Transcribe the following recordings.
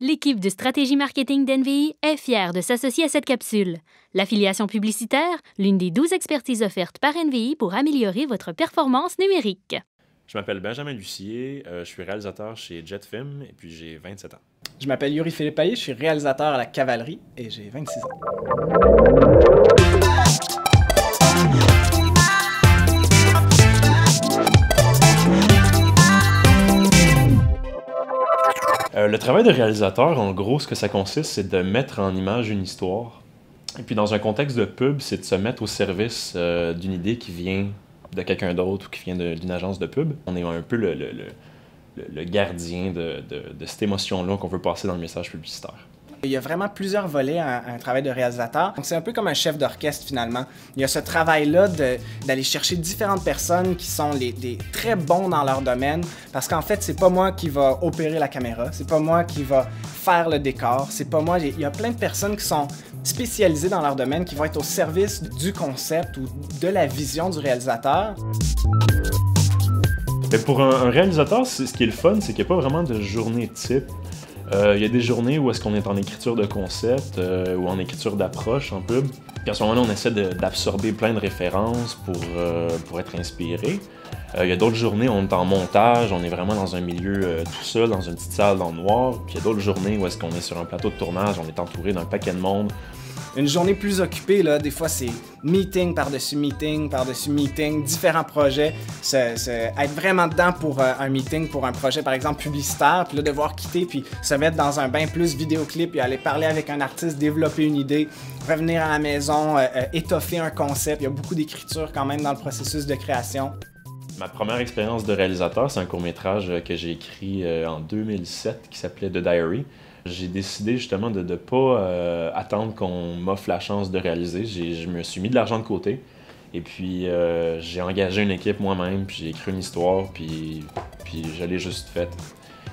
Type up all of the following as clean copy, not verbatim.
L'équipe de stratégie marketing d'NVI est fière de s'associer à cette capsule. L'affiliation publicitaire, l'une des 12 expertises offertes par NVI pour améliorer votre performance numérique. Je m'appelle Benjamin Lucier, je suis réalisateur chez Jetfilm et puis j'ai 27 ans. Je m'appelle Yuri Philippe Payet, je suis réalisateur à la Cavalerie et j'ai 26 ans. Le travail de réalisateur, en gros, ce que ça consiste, c'est de mettre en image une histoire. Et puis dans un contexte de pub, c'est de se mettre au service d'une idée qui vient de quelqu'un d'autre ou qui vient d'une agence de pub. On est un peu le gardien de cette émotion-là qu'on veut passer dans le message publicitaire. Il y a vraiment plusieurs volets à un travail de réalisateur. Donc c'est un peu comme un chef d'orchestre finalement. Il y a ce travail-là d'aller chercher différentes personnes qui sont des très bons dans leur domaine, parce qu'en fait c'est pas moi qui va opérer la caméra, c'est pas moi qui va faire le décor, c'est pas moi. Il y a plein de personnes qui sont spécialisées dans leur domaine, qui vont être au service du concept ou de la vision du réalisateur. Mais pour un réalisateur, ce qui est le fun, c'est qu'il n'y a pas vraiment de journée type. Il y a des journées où est-ce qu'on est en écriture de concept ou en écriture d'approche en pub. Puis à ce moment-là, on essaie d'absorber plein de références pour être inspiré. Il y a d'autres journées où on est en montage, on est vraiment dans un milieu tout seul, dans une petite salle dans le noir. Puis il y a d'autres journées où est-ce qu'on est sur un plateau de tournage, on est entouré d'un paquet de monde. Une journée plus occupée, là, des fois, c'est meeting par-dessus meeting, par-dessus meeting, différents projets. Être vraiment dedans pour un meeting, pour un projet, par exemple, publicitaire, puis là, devoir quitter, puis se mettre dans un bain plus vidéoclip, puis aller parler avec un artiste, développer une idée, revenir à la maison, étoffer un concept. Il y a beaucoup d'écriture quand même dans le processus de création. Ma première expérience de réalisateur, c'est un court-métrage que j'ai écrit en 2007 qui s'appelait The Diary. J'ai décidé justement de ne pas attendre qu'on m'offre la chance de réaliser. Je me suis mis de l'argent de côté et puis j'ai engagé une équipe moi-même, puis j'ai écrit une histoire, puis je l'ai juste faite.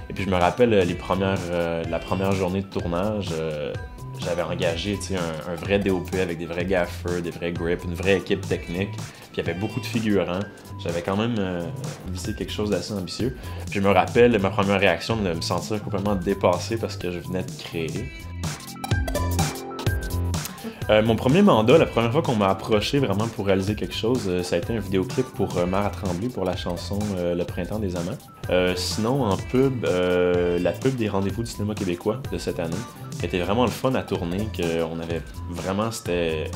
Et puis je me rappelle la première journée de tournage, j'avais engagé un vrai DOP avec des vrais gaffeurs, des vrais grips, une vraie équipe technique. Puis il y avait beaucoup de figurants. J'avais quand même visé quelque chose d'assez ambitieux. Puis je me rappelle ma première réaction de me sentir complètement dépassé parce que je venais de créer. Mon premier mandat, la première fois qu'on m'a approché vraiment pour réaliser quelque chose, ça a été un vidéoclip pour Mara Tremblay pour la chanson Le Printemps des Amants. Sinon, en pub, la pub des Rendez-vous du cinéma québécois de cette année était vraiment le fun à tourner, qu'on avait vraiment, c'était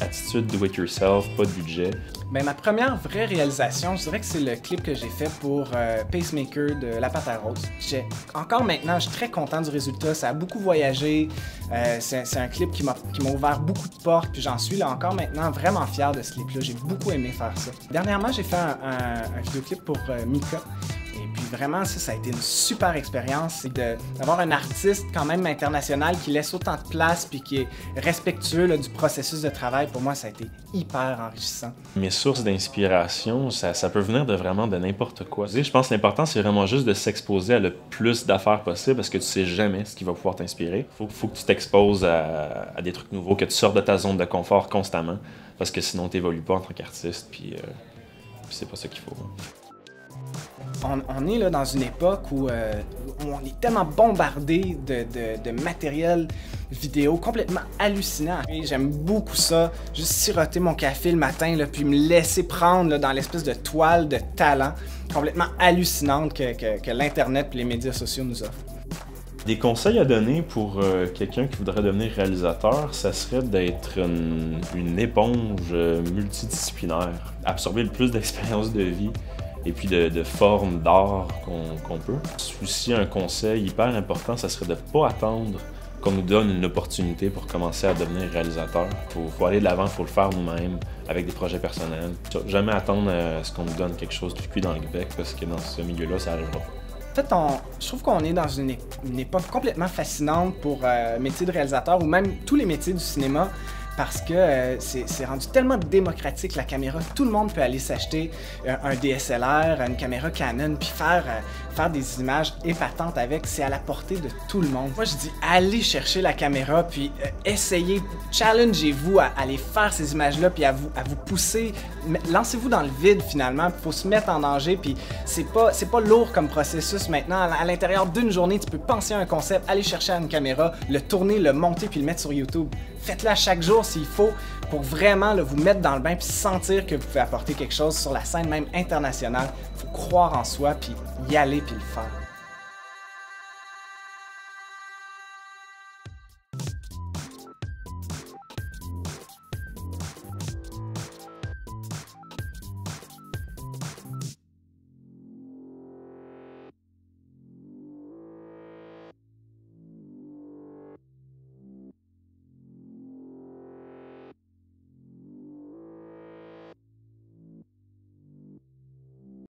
attitude do it yourself, pas de budget. Ben, ma première vraie réalisation, je dirais que c'est le clip que j'ai fait pour Pacemaker de La Pâte à Rose. Encore maintenant, je suis très content du résultat. Ça a beaucoup voyagé. C'est un clip qui m'a ouvert beaucoup de portes. Puis j'en suis là encore maintenant vraiment fier de ce clip-là. J'ai beaucoup aimé faire ça. Dernièrement, j'ai fait un vidéoclip pour Mika. Et puis vraiment, ça a été une super expérience. C'est d'avoir un artiste quand même international qui laisse autant de place puis qui est respectueux là, du processus de travail. Pour moi, ça a été hyper enrichissant. Mes sources d'inspiration, ça peut venir vraiment de n'importe quoi. Je pense que l'important, c'est vraiment juste de s'exposer à le plus d'affaires possible parce que tu sais jamais ce qui va pouvoir t'inspirer. Faut que tu t'exposes à des trucs nouveaux, que tu sors de ta zone de confort constamment parce que sinon, tu n'évolues pas en tant qu'artiste puis c'est pas ça qu'il faut. On est là dans une époque où on est tellement bombardé de matériel vidéo complètement hallucinant. J'aime beaucoup ça, juste siroter mon café le matin, là, puis me laisser prendre là, dans l'espèce de toile de talent complètement hallucinante que l'Internet et les médias sociaux nous offrent. Des conseils à donner pour quelqu'un qui voudrait devenir réalisateur, ça serait d'être une éponge multidisciplinaire, absorber le plus d'expériences de vie et puis de formes d'art qu'on peut. Aussi, un conseil hyper important, ça serait de ne pas attendre qu'on nous donne une opportunité pour commencer à devenir réalisateur. Faut aller de l'avant, il faut le faire nous-mêmes, avec des projets personnels. Jamais attendre à ce qu'on nous donne quelque chose de cuit dans le bec, parce que dans ce milieu-là, ça n'arrivera pas. En fait, je trouve qu'on est dans une époque complètement fascinante pour le métier de réalisateur, ou même tous les métiers du cinéma, parce que c'est rendu tellement démocratique la caméra. Tout le monde peut aller s'acheter un DSLR, une caméra Canon, puis faire des images épatantes avec. C'est à la portée de tout le monde. Moi, je dis, allez chercher la caméra, puis essayez, challengez-vous à aller faire ces images-là, puis à vous pousser. Lancez-vous dans le vide, finalement. Il faut se mettre en danger, puis c'est pas lourd comme processus maintenant. À l'intérieur d'une journée, tu peux penser à un concept, aller chercher une caméra, le tourner, le monter, puis le mettre sur YouTube. Faites-le à chaque jour s'il faut, pour vraiment là, vous mettre dans le bain, puis sentir que vous pouvez apporter quelque chose sur la scène même internationale. Il faut croire en soi, puis y aller, puis le faire.